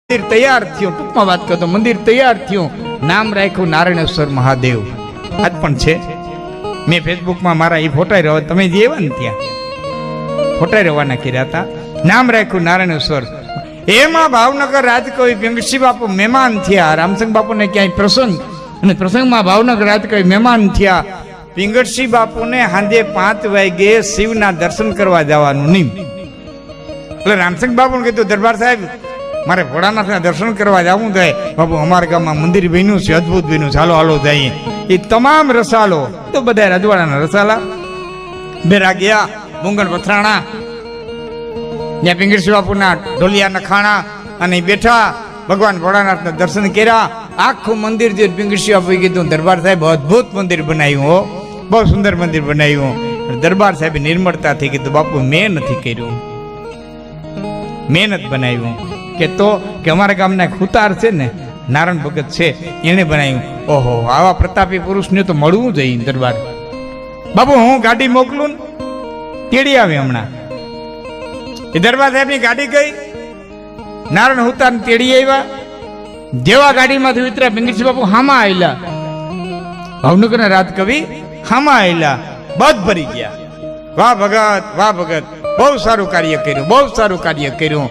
મંદિર તૈયાર થયું, ટૂંકમાં વાત કરતો મંદિર તૈયાર થયું, નામ રાખ્યું નારાયણેશ્વર મહાદેવ. આજ પણ છે. મેં ફેસબુકમાં મારા એ ફોટા રહ્યો, તમે જે એવા ને ત્યાં ફોટા રવાના કર્યા હતા. નામ રાખ્યું નારાયણેશ્વર. એમાં ભાવનગર રાજકવિ પિંગળસિંહ બાપુ મહેમાન થયા. રામસંગ બાપુને ક્યાંય પ્રસંગ અને પ્રસંગમાં ભાવનગર રાજકવિ મહેમાન થયા. પિંગળસિંહ બાપુને સાંજે 5 વાગે શિવના દર્શન કરવા જવાનું નહીં. એટલે રામસંગ બાપુને કીધું, દરબાર સાહેબ મારે ભોળાનાથના દર્શન કરવા જવું થાય. બાપુ અમારા ગામમાં મંદિર બન્યું છે, અદભુત બન્યું, ચાલો હાલો જઈએ. એ તમામ રસાલો તો બધા રજવાડાના રસાલા બેરા ગયા. મુંગણ પથરાણા ત્યાં પિંગળસિંહ બાપુના ઢોલિયા નખાણા અને બેઠા ભગવાન ભોળાનાથના દર્શન કર્યા. આખું મંદિર જે પિંગળસિંહ બાપુએ કીધું, દરબાર સાહેબ અદભુત મંદિર બનાવ્યું હો, બહુ સુંદર મંદિર બનાવ્યું. દરબાર સાહેબ નિર્મળતાથી કીધું, બાપુ મેં નથી કર્યું, મહેનત બનાવ્યું. કે તો કે અમારા ગામના ખૂતાર છે ને, નારાયણ ભગત છે, એને બનાવ્યું. ઓહો, આવા પ્રતાપી પુરુષને તો મળવું જોઈએ. દરબાર બાપુ હું ગાડી મોકલું ને તેડી આવે હમણાં. એ દરબાર સાહેબની ગાડી ગઈ, નારાયણ હુતાર તેડી આવ્યા. જેવા ગાડીમાંથી ઉતર્યા પિંગળસિંહ બાપુ હામાં આવેલા. ભાવનગરના રાજકવિ હામાં આવેલા, બધ ભરી ગયા. વાહ ભગત, વાહ ભગત, બહુ સારું કાર્ય કર્યું, બહુ સારું કાર્ય કર્યું.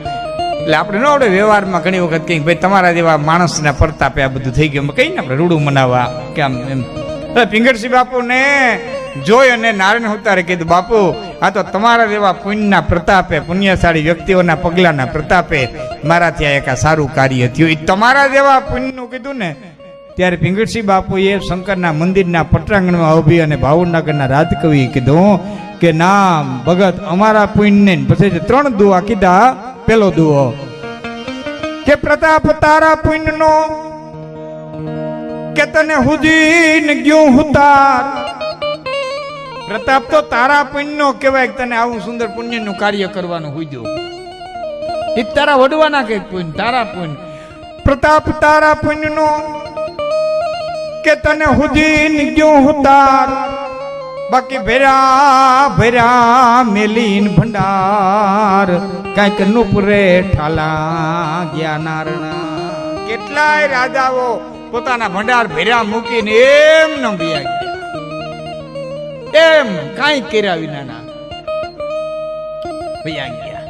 એટલે આપણે ન આવડે વ્યવહારમાં ઘણી વખત કહીએ, ભાઈ તમારા જેવા માણસના પરતાપે આ બધું થઈ ગયું, કહીને આપણે રૂડું મનાવવા કે આમ એમ. પિંગળસિંહ બાપુને જોઈ અને નારાયણ હુતારે કીધું, બાપુ આ તો તમારા જેવા પુણ્યના પ્રતાપે, પુણ્યશાળી વ્યક્તિઓના પગલાના પ્રતાપે મારાથી આ એક સારું કાર્ય થયું. એ તમારા જેવા પુણ્યનું કીધું ને ત્યારે પિંગળસિંહ બાપુએ શંકરના મંદિરના પટાંગણમાં ઉભી અને ભાવનગરના રાજકવિએ કીધું કે ના ભગત અમારા પુણ્યને. પછી 3 દુઆ કીધા. પેલો દુઓ કે પ્રતાપ તારા પુણ્યનો કે તને હુદીન ગયું હુતાર. પ્રતાપ તો તારા પુણ્યનો કહેવાય, તને આવું સુંદર પુણ્યનું કાર્ય કરવાનું હુજ્યો. એ તારા વડવાના કે પુણ્ય, તારા પુણ્ય. પ્રતાપ તારા પુણ્યનો કે તને હુદીન ગયું હુતાર. બાકી ભેરા ભેરા મેલીન ભંડાર કાંઈક નુપરે ઠાલા ગયા નારણા. કેટલાય રાજાઓ પોતાના ભંડાર ભેરા મૂકીને એમ ન બિયા ગયા, એમ કાંઈ કર્યા વિના બિયા ગયા.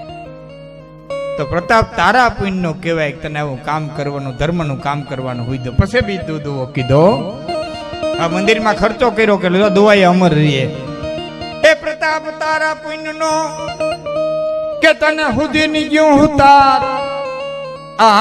તો પ્રતાપ તારા પુણ્યનો કહેવાય, તને આવું કામ કરવાનું, ધર્મનું કામ કરવાનું હોય. તો પછી બીજું દુઓ કીધો, આ મંદિરમાં ખર્ચો કર્યો કે દુઆએ અમર રહીએ. એ પ્રતાપ તારા પુણ્યનો કે તને હુદીન ગયું હુતાર. આ